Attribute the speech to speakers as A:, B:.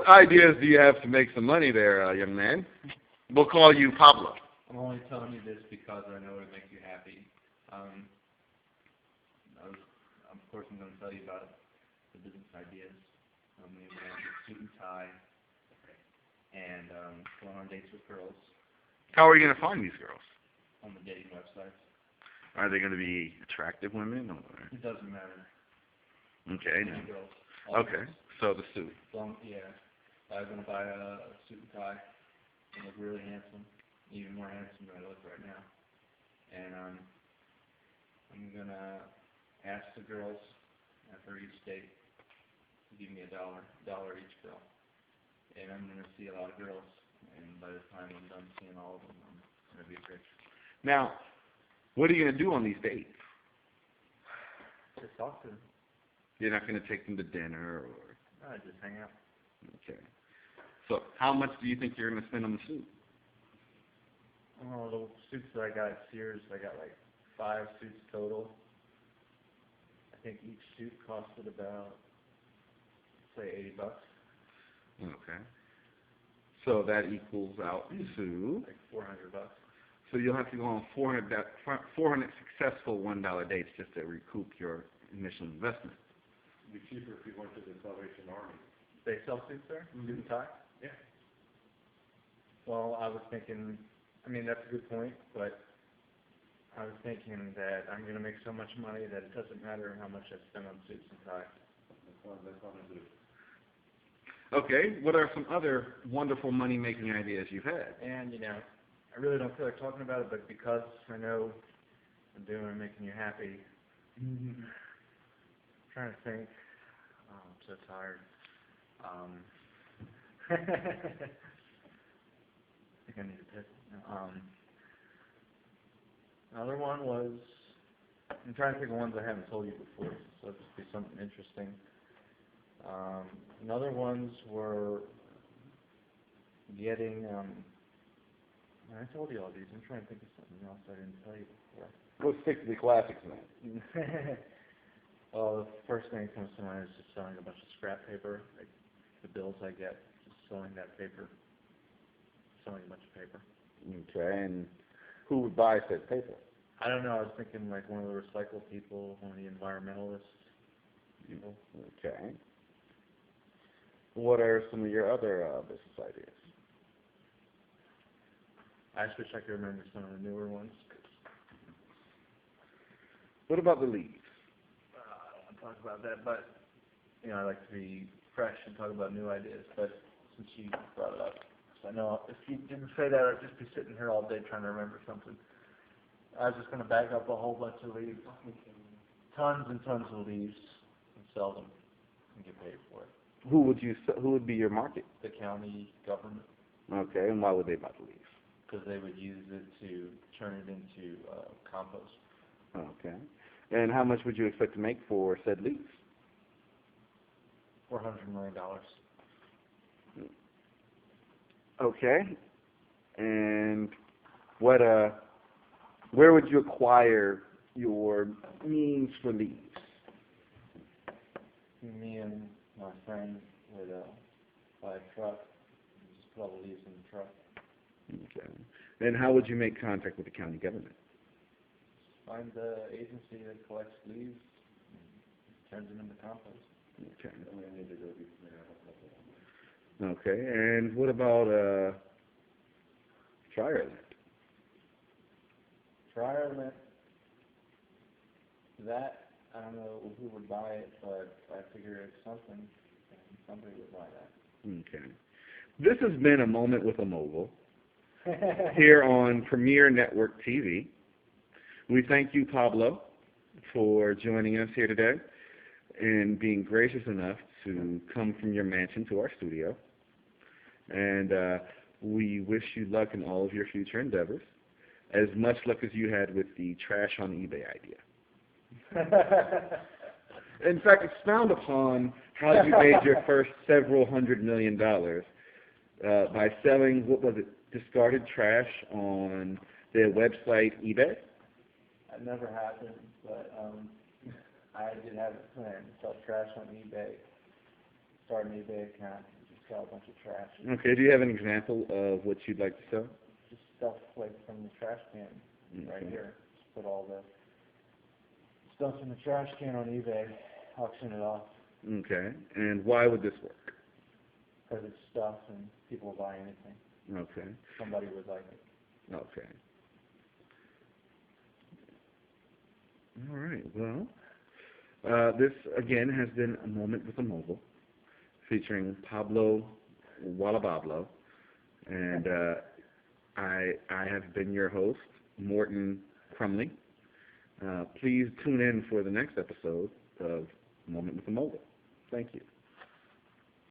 A: ideas do you have to make some money there, young man? We'll call you Pablo.
B: I'm only telling you this because I know it'll make you happy. Of course, I'm going to tell you about the business ideas. We have a suit and tie, and going on dates with girls.
A: How are you going to find these girls?
B: On the dating websites.
A: Are they going to be attractive women? Or?
B: It doesn't matter.
A: Okay.
B: Any girls.
A: Okay. So the suit.
B: Yeah. I'm going to buy a suit and tie. I look really handsome, even more handsome than I look right now. And I'm going to ask the girls after each date to give me $1 each girl. And I'm going to see a lot of girls. And by the time I'm done seeing all of them, I'm going to be rich.
A: Now, what are you going to do on these dates?
B: Just talk to them.
A: You're not going to take them to dinner or?
B: No, just hang out.
A: Okay. So how much do you think you're going to spend on the suit?
B: Oh, the suits that I got at Sears, I got like 5 suits total. I think each suit costed about, say, $80.
A: Okay. So that equals out to?
B: Like $400.
A: So you'll have to go on 400 successful $1 dates just to recoup your initial investment.
C: It'd be cheaper if you went to the Salvation Army.
B: They sell suits there? Suit and tie?
C: Yeah.
B: Well, I was thinking, I mean, that's a good point, but I was thinking that I'm going to make so much money that it doesn't matter how much I spend on suits and ties.
C: That's not a good.
A: Okay, what are some other wonderful money-making ideas you've had?
B: And, I really don't feel like talking about it, but because I know I'm doing and making you happy, I'm trying to think. Oh, I'm so tired. I think I need to piss. Another one was, I'm trying to think of ones I haven't told you before, so it'll just be something interesting. Another ones were getting, I told you all these. I'm trying to think of something else I didn't tell you before.
A: Go stick to the classics, man.
B: Well, the first thing that comes to mind is just selling a bunch of scrap paper, like the bills I get, just selling that paper, selling a bunch of paper.
A: Okay, and who would buy said paper?
B: I don't know, I was thinking like one of the recycle people, one of the environmentalists people.
A: Okay. What are some of your other business ideas?
B: I just wish I could remember some of the newer ones.
A: What about the leaves?
B: I don't want to talk about that, but, I like to be fresh and talk about new ideas, but since you brought it up, so I know if you didn't say that, I'd just be sitting here all day trying to remember something. I was just going to bag up a whole bunch of leaves, tons and tons of leaves, and sell them and get paid for it.
A: Who would be your market?
B: The county government.
A: Okay, and why would they buy the leaves?
B: Because they would use it to turn it into compost.
A: Okay. And how much would you expect to make for said leaves?
B: $400 million.
A: Okay. And where would you acquire your means for leaves?
B: Me and my friend would buy a truck and just put all the leaves in the truck.
A: Okay. And how would you make contact with the county government?
B: Find the agency that collects leaves and turns them into compost.
A: Okay. Okay. And what about dryer lint?
B: Dryer lint. That, I don't know who would buy it, but I figure it's something, and somebody would buy that.
A: Okay. This has been A Moment with a Mogul here on Premier Network TV. We thank you, Pablo, for joining us here today and being gracious enough to come from your mansion to our studio. And we wish you luck in all of your future endeavors, as much luck as you had with the trash on eBay idea. In fact, expound upon how you made your first several $100 million by selling, what was it, discarded trash on their website, eBay?
B: That never happened, but I did have a plan to sell trash on eBay, start an eBay account, and just sell a bunch of trash.
A: Okay, do you have an example of what you'd like to sell?
B: Just stuff like from the trash can right here. Just put all the stuff in the trash can on eBay, auction it off.
A: Okay, and why would this work?
B: Because it's stuff and people will buy anything.
A: Okay,
B: Somebody would like it.
A: okay. All right, well, this, again, has been A Moment with a Mogul, featuring Pablo wanawablo, and I have been your host, Morton Crumley. Please tune in for the next episode of A Moment with a Mogul. Thank you.